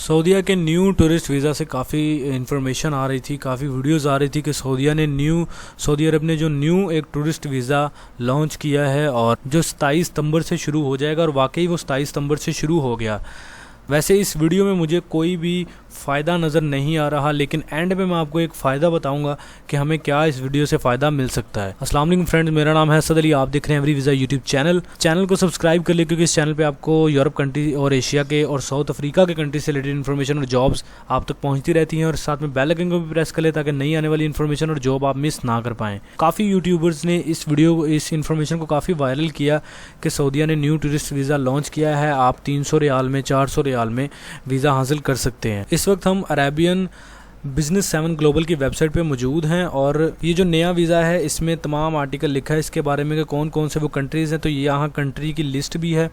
सऊदीया के new tourist visa से काफ़ी इन्फॉर्मेशन आ रही थी, काफ़ी वीडियोस आ रही थी कि सऊदी अरब ने जो न्यू एक टूरिस्ट वीज़ा लॉन्च किया है और जो 27 सितंबर से शुरू हो जाएगा, और वाकई वो 27 सितंबर से शुरू हो गया। वैसे इस वीडियो में मुझे कोई भी फ़ायदा नज़र नहीं आ रहा, लेकिन एंड में मैं आपको एक फ़ायदा बताऊंगा कि हमें क्या इस वीडियो से फ़ायदा मिल सकता है। अस्सलाम वालेकुम फ्रेंड्स, मेरा नाम है असद अली, आप देख रहे हैं एवरी वीज़ा यूट्यूब चैनल को सब्सक्राइब कर ले, क्योंकि इस चैनल पे आपको यूरोप कंट्री और एशिया के और साउथ अफ्रीका के कंट्री से रिलेटेड इन्फॉर्मेशन और जॉब्स आप तक पहुँचती रहती हैं, और साथ में बेल आइकन को भी प्रेस कर ले ताकि नई आने वाली इन्फॉर्मेशन और जॉब आप मिस ना कर पाएँ। काफ़ी यूट्यूबर्स ने इस इन्फॉर्मेशन को काफ़ी वायरल किया कि सऊदीया ने न्यू टूरिस्ट वीज़ा लॉन्च किया है, आप 300 रियाल में 400 रियाल में वीज़ा हासिल कर सकते हैं। इस वक्त हम अरेबियन बिजनेस 7 ग्लोबल की वेबसाइट पे मौजूद हैं, और ये जो नया वीज़ा है इसमें तमाम आर्टिकल लिखा है इसके बारे में कि कौन कौन से वो कंट्रीज़ हैं। तो ये यहाँ कंट्री की लिस्ट भी है।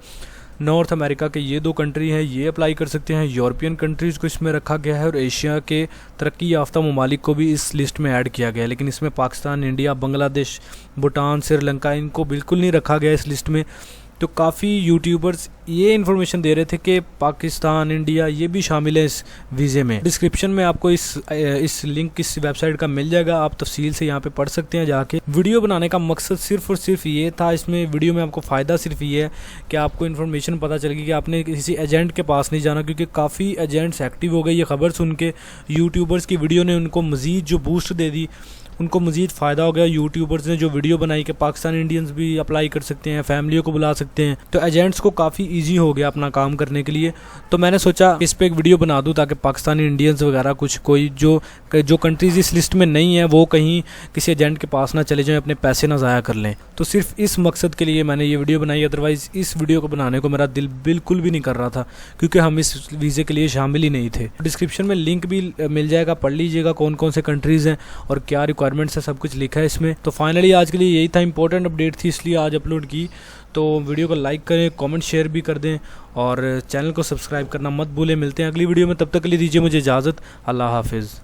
नॉर्थ अमेरिका के ये 2 कंट्री हैं, ये अप्लाई कर सकते हैं। यूरोपियन कंट्रीज़ को इसमें रखा गया है, और एशिया के तरक्की याफ्ता ममालिक को भी इस लिस्ट में ऐड किया गया है, लेकिन इसमें पाकिस्तान, इंडिया, बांग्लादेश, भूटान, श्रीलंका इनको बिल्कुल नहीं रखा गया इस लिस्ट में। तो काफ़ी यूट्यूबर्स ये इन्फॉर्मेशन दे रहे थे कि पाकिस्तान, इंडिया ये भी शामिल है इस वीज़े में। डिस्क्रिप्शन में आपको इस लिंक इस वेबसाइट का मिल जाएगा, आप तफसील से यहाँ पे पढ़ सकते हैं जाके। वीडियो बनाने का मकसद सिर्फ और सिर्फ ये था, इसमें वीडियो में आपको फ़ायदा सिर्फ ये है कि आपको इन्फॉर्मेशन पता चलेगी कि आपने किसी एजेंट के पास नहीं जाना, क्योंकि काफ़ी एजेंट्स एक्टिव हो गए। ये खबर सुन के यूट्यूबर्स की वीडियो ने उनको मज़ीद जो बूस्ट दे दी, उनको मज़ीद फ़ायदा हो गया। यूट्यूबर्स ने जो वीडियो बनाई कि पाकिस्तान इंडियंस भी अप्लाई कर सकते हैं, फैमिलियों को बुला सकते हैं, तो एजेंट्स को काफ़ी इजी हो गया अपना काम करने के लिए। तो मैंने सोचा इस पे एक वीडियो बना दूं ताकि पाकिस्तानी इंडियंस वगैरह कोई जो कंट्रीज़ इस लिस्ट में नहीं है वो कहीं किसी एजेंट के पास ना चले जाएं, अपने पैसे ना ज़ाया कर लें। तो सिर्फ इस मकसद के लिए मैंने ये वीडियो बनाई, अदरवाइज़ इस वीडियो को बनाने को मेरा दिल बिल्कुल भी नहीं कर रहा था, क्योंकि हम इस वीज़े के लिए शामिल ही नहीं थे। डिस्क्रिप्शन में लिंक भी मिल जाएगा, पढ़ लीजिएगा कौन कौन से कंट्रीज़ हैं और क्या रिक्वायरमेंट्स है, सब कुछ लिखा है इसमें। तो फाइनली आज के लिए यही था, इंपॉर्टेंट अपडेट थी इसलिए आज अपलोड की। तो वीडियो को लाइक करें, कमेंट शेयर भी कर दें, और चैनल को सब्सक्राइब करना मत भूलें। मिलते हैं अगली वीडियो में, तब तक के लिए दीजिए मुझे इजाज़त। अल्लाह हाफिज़।